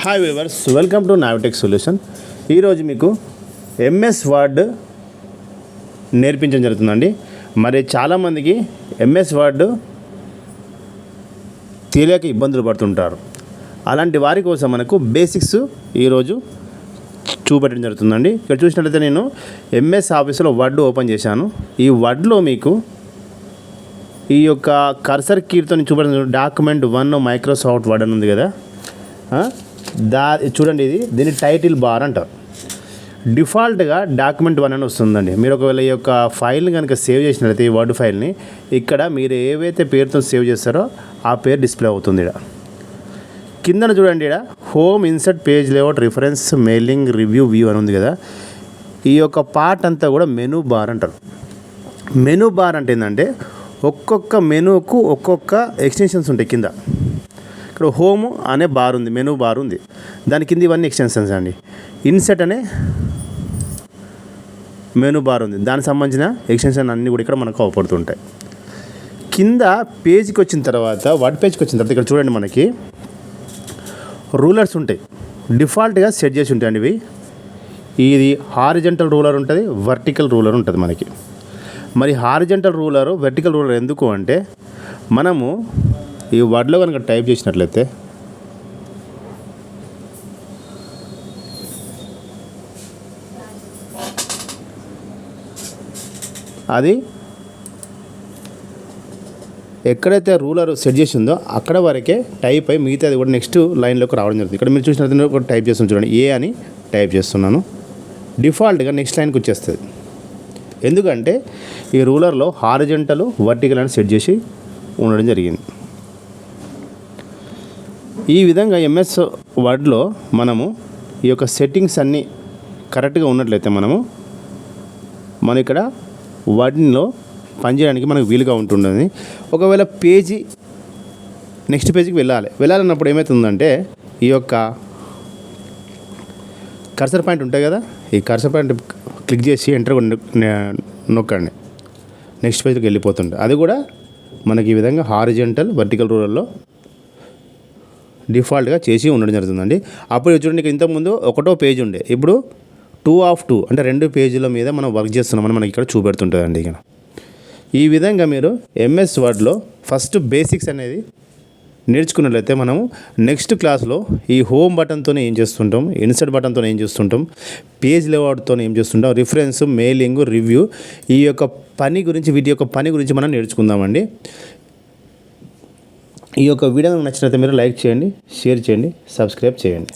Hi viewers, welcome to Navitech solution. ఈరోజు మీకు MS word నేర్పించడం జరుగుతుందండి. మరి చాలామందికి ఎంఎస్ వర్డ్ తెలియక ఇబ్బందులు పడుతుంటారు. అలాంటి వారి కోసం మనకు బేసిక్స్ ఈరోజు చూపెట్టడం జరుగుతుందండి. ఇక్కడ చూసినట్లయితే నేను ఎంఎస్ ఆఫీస్లో వర్డ్ ఓపెన్ చేశాను. ఈ వర్డ్లో మీకు ఈ యొక్క కర్సర్ కీతో చూపెడుతుంది. డాక్యుమెంట్ 1 మైక్రోసాఫ్ట్ వర్డ్ అని ఉంది కదా, చూడండి, దీన్ని టైటిల్ బార్ అంటారు. డిఫాల్ట్గా డాక్యుమెంట్ 1 అని వస్తుందండి. మీరు ఒకవేళ ఈ యొక్క ఫైల్ని కనుక సేవ్ చేసినట్లయితే ఈ వర్డ్ ఫైల్ని ఇక్కడ మీరు ఏవైతే పేరుతో సేవ్ చేస్తారో ఆ పేరు డిస్ప్లే అవుతుంది. ఇక్కడ కిందన చూడండి, ఇక్కడ home, insert, page layout, reference, mailing, review, view అని ఉంది కదా. ఈ యొక్క పార్ట్ అంతా కూడా మెనూ బార్ అంటారు. మెనూ బార్ అంటే ఏంటంటే ఒక్కొక్క మెనూకు ఒక్కొక్క ఎక్స్టెన్షన్స్ ఉంటాయి. కింద ఇక్కడ హోమ్ అనే బార్ ఉంది, మెనూ బార్ ఉంది, దాని కింద ఇవన్నీ ఎక్స్టెన్షన్స్ అండి. ఇన్సెట్ అనే మెనూ బార్ ఉంది, దానికి సంబంధించిన ఎక్స్టెన్షన్ అన్నీ కూడా ఇక్కడ మనకు అవపడుతుంటాయి. కింద పేజ్కి వచ్చిన తర్వాత, వర్డ్ పేజ్కి వచ్చిన తర్వాత ఇక్కడ చూడండి, మనకి రూలర్స్ ఉంటాయి. డిఫాల్ట్గా సెట్ చేసి ఉంటాయండి ఇవి. ఇది హారిజంటల్ రూలర్ ఉంటుంది, వర్టికల్ రూలర్ ఉంటుంది మనకి. మరి హారిజంటల్ రూలరు, వెర్టికల్ రూలర్ ఎందుకు అంటే, మనము ఈ వర్డ్లో కనుక టైప్ చేసినట్లయితే అది ఎక్కడైతే రూలర్ సెట్ చేసి ఉందో అక్కడ వరకే టైప్ అయి మిగతాది కూడా నెక్స్ట్ లైన్లోకి రావడం జరుగుతుంది. ఇక్కడ మీరు చూసినట్లయితే ఒక టైప్ చేస్తున్నాను, చూడండి, ఏ అని టైప్ చేస్తున్నాను. డిఫాల్ట్గా నెక్స్ట్ లైన్కి వచ్చేస్తుంది. ఎందుకంటే ఈ రూలర్లో హారిజంటల్, వర్టికల్ అని సెట్ చేసి ఉండడం జరిగింది. ఈ విధంగా ఎంఎస్ వర్డ్లో మనము ఈ యొక్క సెట్టింగ్స్ అన్నీ కరెక్ట్గా ఉన్నట్లయితే మన ఇక్కడ వర్డ్లో పనిచేయడానికి మనకు వీలుగా ఉంటుంటుంది. ఒకవేళ పేజీ నెక్స్ట్ పేజీకి వెళ్ళాలన్నప్పుడు ఏమవుతుందంటే, ఈ యొక్క కర్సర్ పాయింట్ ఉంటాయి కదా, ఈ కర్సర్ పాయింట్ క్లిక్ చేసి ఎంటర్ నొక్కండి, నెక్స్ట్ పేజ్కి వెళ్ళిపోతుంది. అది కూడా మనకి ఈ విధంగా హారిజంటల్, వర్టికల్ రూలర్లో డిఫాల్ట్గా చేసి ఉండడం జరుగుతుందండి. అప్పుడు చూడండి, ఇంతకుముందు ఒకటో పేజ్ ఉండే, ఇప్పుడు 2 of 2 అంటే 2 పేజీల మీద మనం వర్క్ చేస్తున్నామని మనకి ఇక్కడ చూపెడుతుంటుందండి. ఇక ఈ విధంగా మీరు ఎంఎస్ వర్డ్లో ఫస్ట్ బేసిక్స్ అనేది నేర్చుకున్నట్లయితే మనము నెక్స్ట్ క్లాస్లో ఈ హోమ్ బటన్తో ఏం చేస్తుంటాం, ఇన్సర్ట్ బటన్తో ఏం చేస్తుంటాం, పేజ్ లేఅవుట్తో ఏం చేస్తుంటాం, రిఫరెన్స్, మెయిలింగ్, రివ్యూ, ఈ యొక్క పని గురించి, వీటి యొక్క పని గురించి మనం నేర్చుకుందామండి. ఈ యొక్క వీడియో నచ్చినట్లయితే మీరు లైక్ చేయండి, షేర్ చేయండి, సబ్స్క్రైబ్ చేయండి.